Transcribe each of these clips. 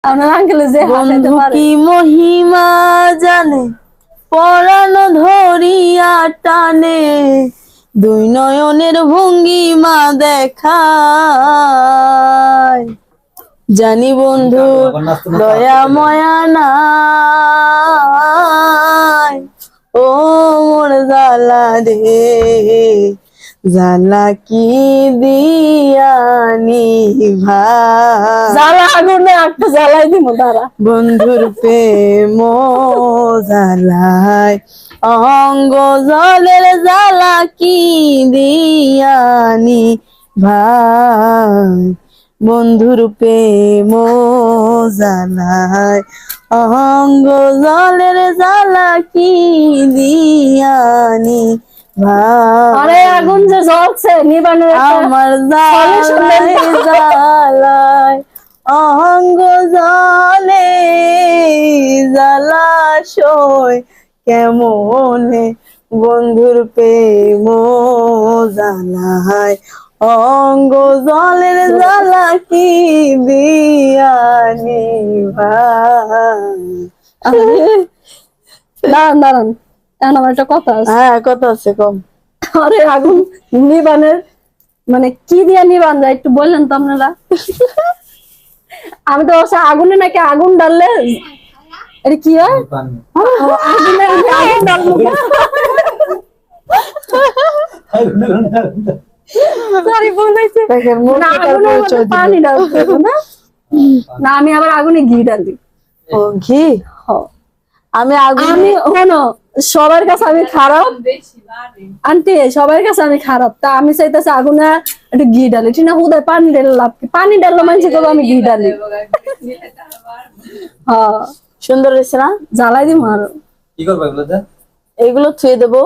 আপনার আঙ্কেল যে বন্ধু কি মহিমা জানে, পরানো ধরিয়া টানে, দুই নয়নের ভঙ্গিমা দেখায়। জানি বন্ধু দয়া ময়া নাই, ও মোর জালা রে, জালা কি দিয়ানি ভাই, জ্বালা আগুনে একটা জ্বালাই দিব তারা। বন্ধুর প্রেম জ্বালায় অঙ্গ জলের জ্বালা কি দিয়ানি ভাই, বন্ধুর প্রেম জ্বালায় অঙ্গ জলের জ্বালা কি দিয়ানি আরে ভাই। আগুন যে জ্বলছে নিবানোর আমার জ্বালায় জ্বালায় অঙ্গ জলে জ্বালাশয় কেমনে, বন্ধুর প্রেম জ্বালায় অঙ্গ জলের জ্বালা কি দিয়ানি ভাই। দাঁড়ান দাঁড়ান, এখন আমার একটা কথা আছে। হ্যাঁ, কথা আছে কম। আরে আগুন নিবানের মানে কি দিয়া নিবান যায় একটু বললেন তো আপনারা। আমি তো আগুনে নাকি আগুন ডাললে এটা কি হয়, আগুনে আগুন ডালবো সরি বলেছি না, আগুনের মধ্যে পানি ডালতে না, না আমি আবার আগুনে ঘি ডালি। ও ঘি, আমি আমি হনো সবার কাছে আমি খারাপ আন্টি, সবার কাছে আমি খারাপ, তা আমি চাইতেছি আগুনে একটু ঘি ডালি, ঠিক না? হুদায় পানি ডালে লাভ কি, পানি ডাললে মানুষ তো আমি ঘি ডালি। হ্যাঁ সুন্দর হয়েছে না? জ্বালাই দিম আরো। কি করবে এগুলোতে? এগুলো থুয়ে দেবো।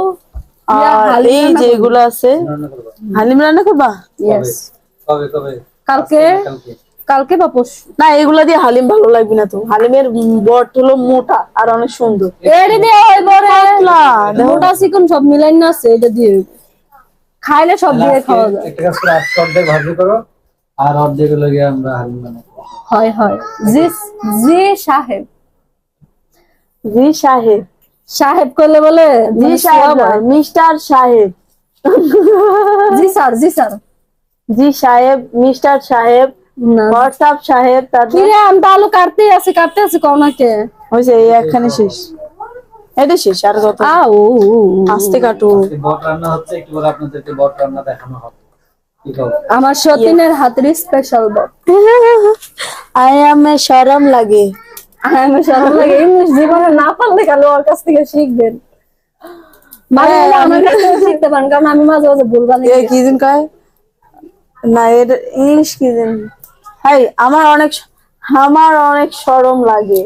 আর হালিম এই রান্না যে করবো। এগুলো আছে, রান্না করবে হালিম রান্না করবা? Yes. কবে কবে? কালকে কালকে। কালকে বা পরশু। না, এগুলা দিয়ে হালিম ভালো লাগবে না তো। হালিমের বট হলো মোটা আর অনেক সুন্দর। এটা দিয়ে হইব রে, পাতলা, দেখো। মোটা চিকন সব মিলাই না আছে, এটা দিয়ে হইব। খাইলে সব দিয়ে আজকে খাওয়া যায়। একটা কাজ করে আজকে অর্ধেক ভাজি করো আর অর্ধেক হলো গিয়ে আমরা হালিম বানাবো। হয় হয়, জি জি সাহেব। জি সাহেব, সাহেব করলে বলে জি মানে সাহেব সব না, হয়। মিস্টার সাহেব। জি স্যার, জি স্যার। জি সাহেব, মিস্টার সাহেব, না হোয়াটসঅ্যাপ সাহেব, কি তারপর রে, আমি তো আলু কাটতে আছে কোনাকে। হয়েছে এই একখানে শেষ। এটা শেষ, আর কত? আউ আস্তে কাটো। আজকে বট রান্না হচ্ছে, একটু পরে আপনাদেরকে বট রান্না দেখানো হবে। কি খবর? আমার সতীনের হাতের স্পেশাল বট। আমার শরম লাগে। আমি শরম লাগে, ইংলিশ জীবনে না পারলে গেল ওর কাছ থেকে শিখবেন। মাঝে মাঝে আমার কাছ থেকে শিখতে পারেন, কারণ আমি মাঝে মাঝে ভুল বানাই। এ কি দিন কয় না, এটা ইংলিশ কি দিন? হাই, আমার অনেক শরম লাগে।